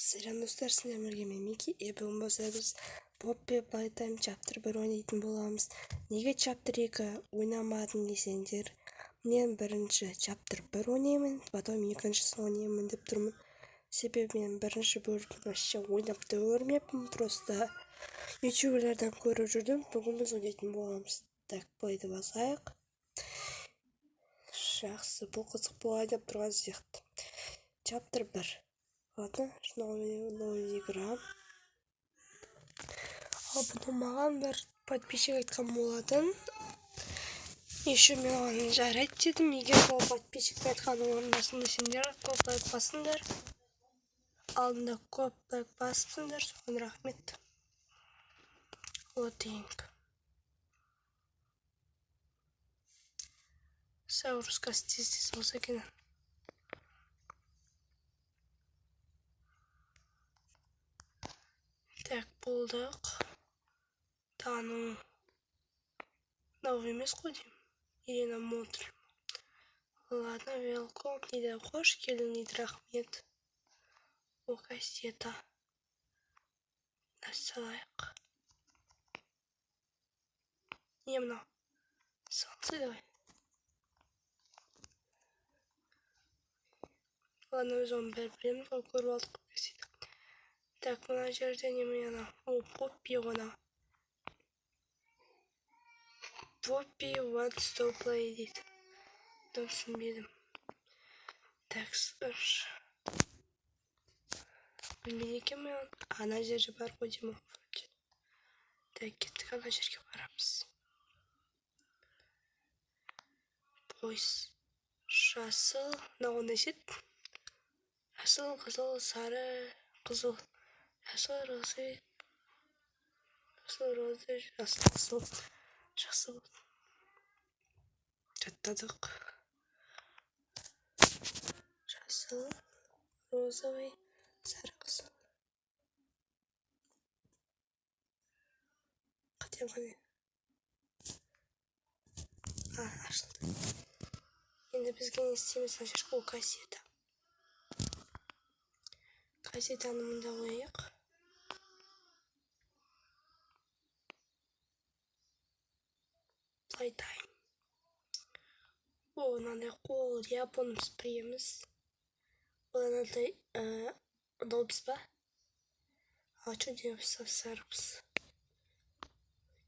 Selam dostlar, sizlerle мен Miki. Бүгін болса біз Poppy Playtime Chapter 1 ойнайтын боламыз. Неге Chapter 2 ойнамадым десеңдер, мен бірінші Chapter 1 ойнаймын, потом екіншісін ойнаймын деп тұрмын. Себебі мен бірінші бөлімді вообще ойнап та көрмеппін, просто ютуберлерден көріп жүрдім. Бүгін біз ойнайтын боламыз. Так, плейді басайық. Жақсы, бұл қызық болады деп тұрған сияқты. Chapter 1. Ладно, новая игра. Бұл маған бір подписчик айтқан болатын. Еще мен оған жарайды дедім. Егер бұл подписчиктің айтқанын орындасын десеңдер, көп лайк басыңдар. Алдында көп лайк басыпсыңдар, соған рахмет. Латинг. Саурусқа стиздес болса екен. Так, болдық. Тану. Новый емес қой деймін. Ирина Мотрь. Ладно, велком дейді. Қош келдің дейді, рахмет. О, кассета. Салайық. Не мынау? Салсы давай. Ладно, өз оны бәрі білеміз, ол көріп алдық кассета. Так, мына жерде неме ана? О, Poppy ғана. Poppy wants to play дейді. Түсінбедім. Так, сұрш. Білмейді екен мен. Ана жерде бар ғой деймін. Так, кеттік ана жерге барамыз. Пойс. Жасыл. Мынау қандай сет? Жасыл, қызыл, сары, қызыл. Жасыл, розы. Жасыл, розы, жасыл, қызыл. Жақсы болды. Жаттадық. Жасыл, розовый, сары, қызыл. Қатем қане? Ашылды. Енді бізге не істейміз? Мына жерге ол кассета. Кассетаны мұнда қояйық. Playtime. О, мынандай қол японымыз приеміз. Ол анадай долбыз ба? А что дейміз сарымыз?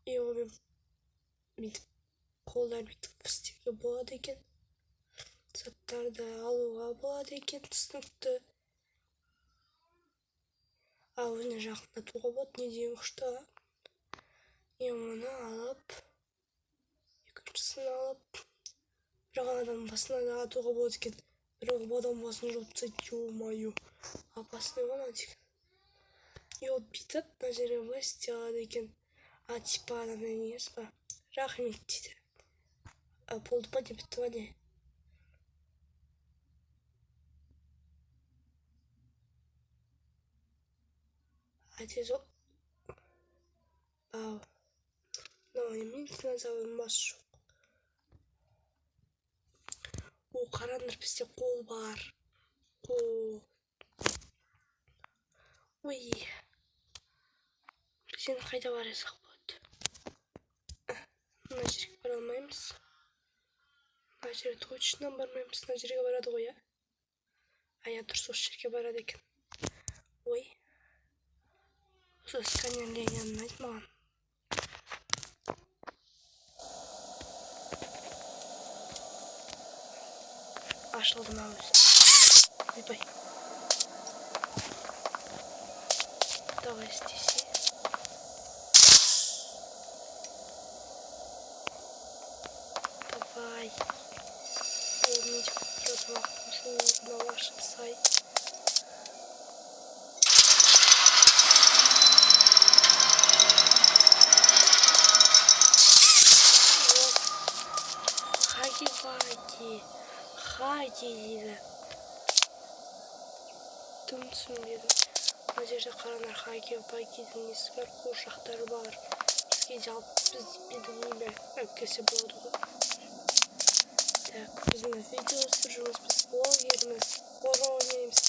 И ол бүйтіп қолдар бүйтіп істеуге болады екен. Заттарды алуға болады екен, түсінікті. Өзіне жақындатуға болады, не деймін, что? И оны алып, екіншісін алып, бір адам басына да атуға болады екен. Бір адам басын жұлып тастайды, ё-моё. Опасный ғана деген. И ол бүйтіп, мына жерге былай істей алады екен. Типа анандай несі ба? Рахмет дейді. Болды па деп бітті ма не? Тез ол. Мынау немен динозаврдың басы жоқ. О, қараңдар, бізде қол бар. Қол. Ой. Біз енді қайда барасақ болады? Мына жерге бара алмаймыз. Мына жерге точно бармаймыз. Мына жерге барады ғой, я дұрыс осы жерге барады екен. Ой. Осы сканерлеген ұнайды маған. Ашылды ма өзі? Ойбай. Давай істесе. Давай. Ол не деп тұрады уақытым сол ашып сай. Хаги дейді. Тым түсінбедім. Мына жерде қараңдар, хаги-багидің несі бар, қуыршақтары бар. Бізге де алып біздің неме әпкесі болады ғой. Так, біздің видео түсіріміз, біз блогеріміз, қора ойнаймыз.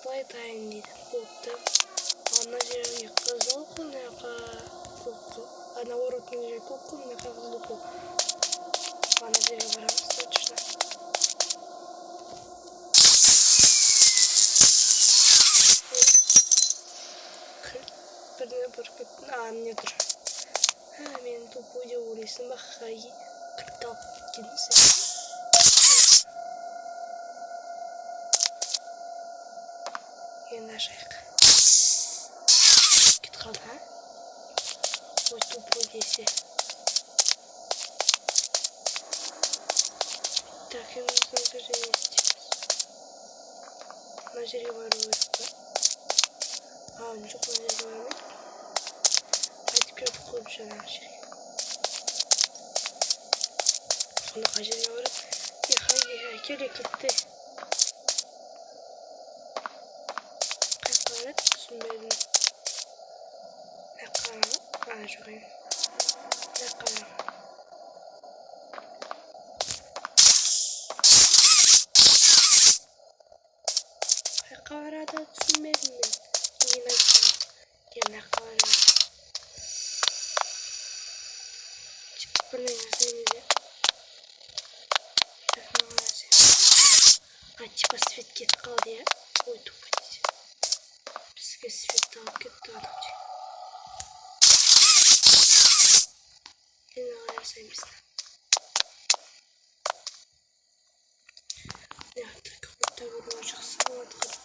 Былай айтайын дейді. Болыпты. Ана жерге қызыл қол, мына жаққа көк қол. Наоборот, мына жерге көк қол, мына жаққа қызыл қол. Ана жерге барамыз точно. Бірдеңе бір кеттің. Міне тұр. Мен тупой деп ойлайсың ба? Кіріп алып кеткенсің. Енді ашайық. Кет қалды, а? Ой, тупой десе. Так, енді мына жерге не істейміз? Мына жерге бару керек па? Жоқ, мына жерге бармайды. Айтып кетіп қойып жаңағы жерге. Сонда қай жерге барады? Келе кетті. Қай қарады? Түсінбедім. Жоқ емес. Қай қарады? Түсінбедім мен. Мен айтсам. Мына қарады. Бірдеңе жасаймыз, иә. Типа свет кетіп қалды, иә. Ой, тупо десе. Бізге свет алып кетті анау жерге. Енді қалай жасаймыз? Так, вот так вот жақсы болады ғой.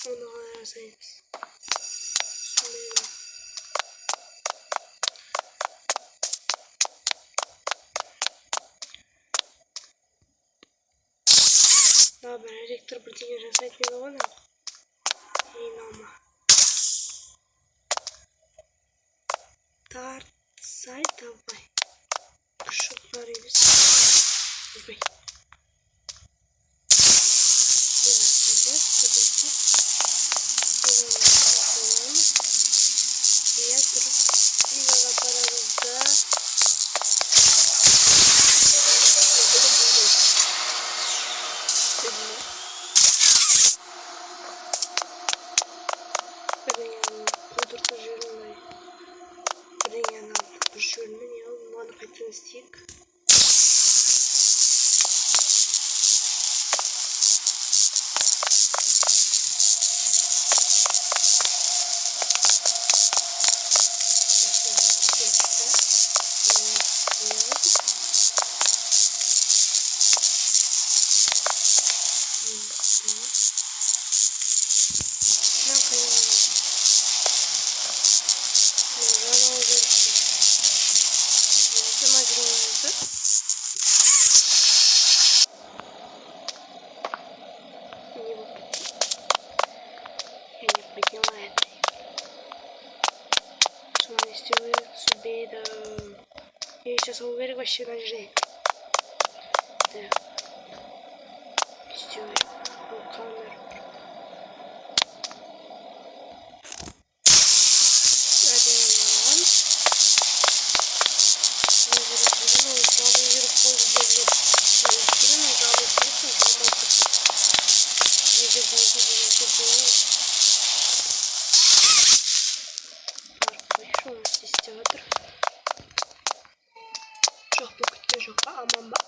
Оны қалай жасаймыз? Бір электр бірдеңе жасайтын еді ғой. Мама. Тартсай давай. Күшіктар емес. Жүрбей. Стик. Я сейчас уверен вообще на жизнь. Так. Сделаем камеру. Театр. Жоқ, бұл күткен жоқ па, аман ба?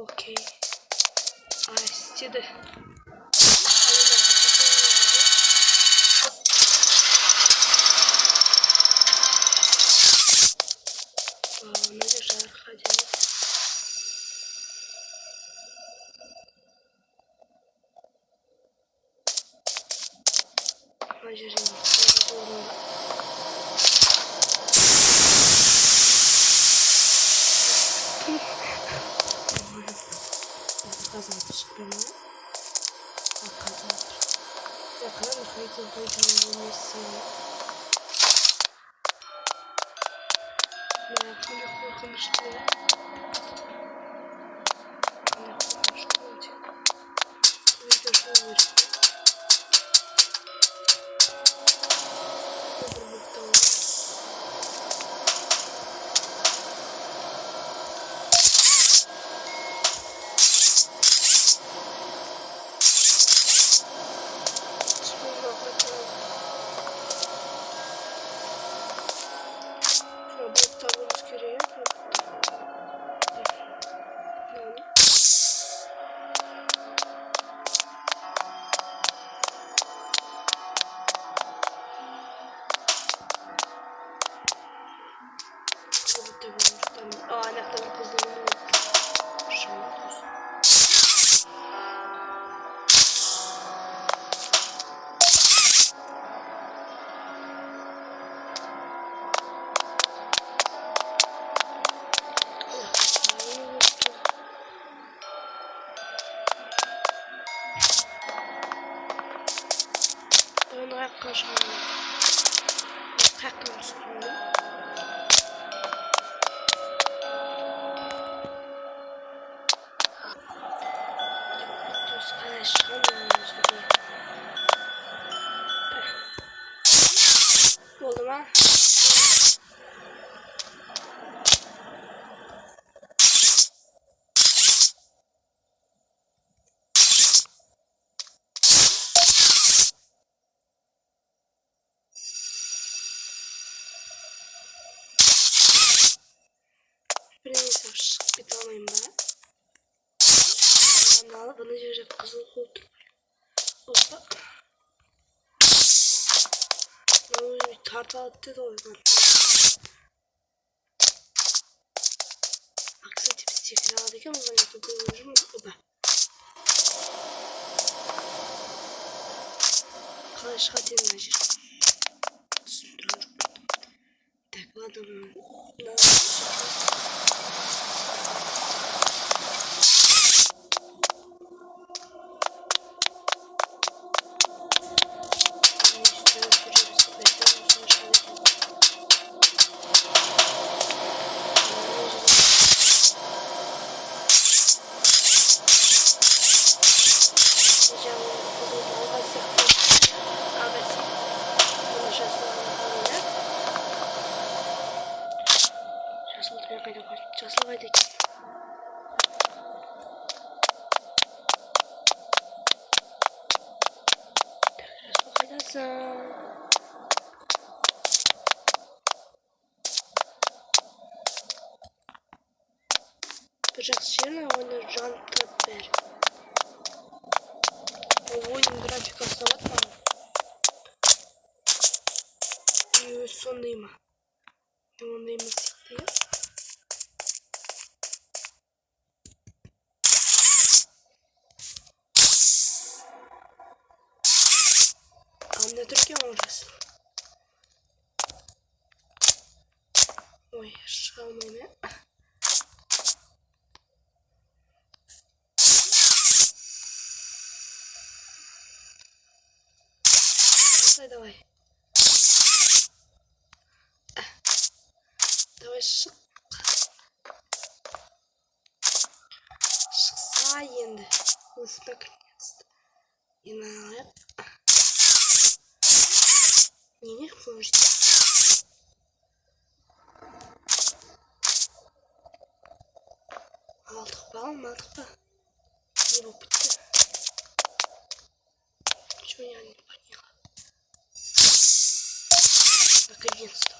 Окей. Істеді. Мына жер жарық әдемі. Мына жерден қазатып шықпай ма? Қазатыр. Жақынан қайтын болмайсың. Мына қандай қорқынышты. Қандай қорқынышты өте. Видео шоу керек. Ayakka çıkardım. Kalktım üstüne. Oldu mu? Neyse bir tanıyım ben. Ben de alıp bana girecek kızıl koltuk. Hoppa. Bir tartı attı da o yüzden. Aksa tipsi kiraladık ama ben yapıp koyuyorum. Hoppa. Kalaş hadi enerji. Tekladım. Бюджет сильно, он Жан Тепер. Вводим графика салата. И сонныйма. И он им стоит. Anda Türkiye olacağız. Ой, шалмами. Давай. Давай шық. Шықса енді. Уф, наконец-то. И на это. Не хуже. Алдық па, алмадық па? Не болып бітті? Чего я не поняла? Наконец-то.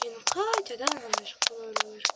И ну Катя, да, она же говорит.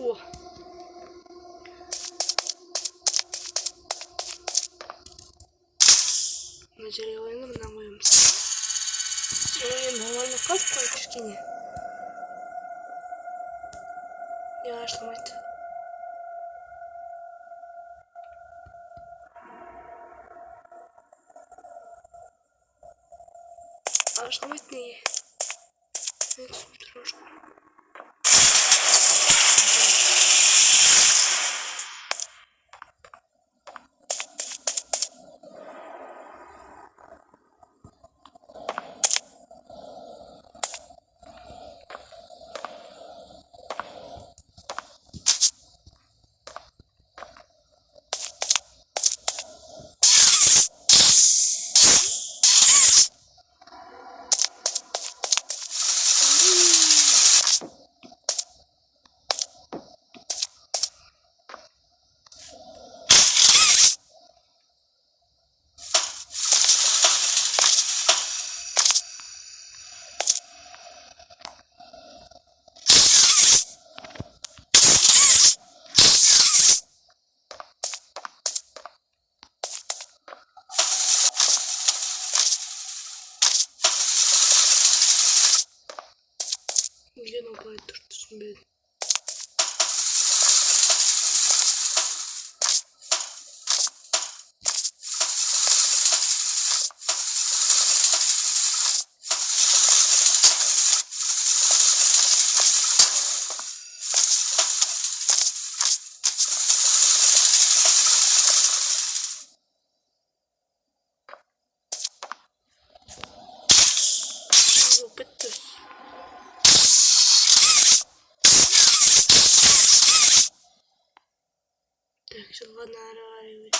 О. Начали войну, нагуемся. Сегодня нормально каску в кишкине. Я аж мать. Аж мать не. Это трошки. болбой турчусун билет. Bittus. Так, жылган ары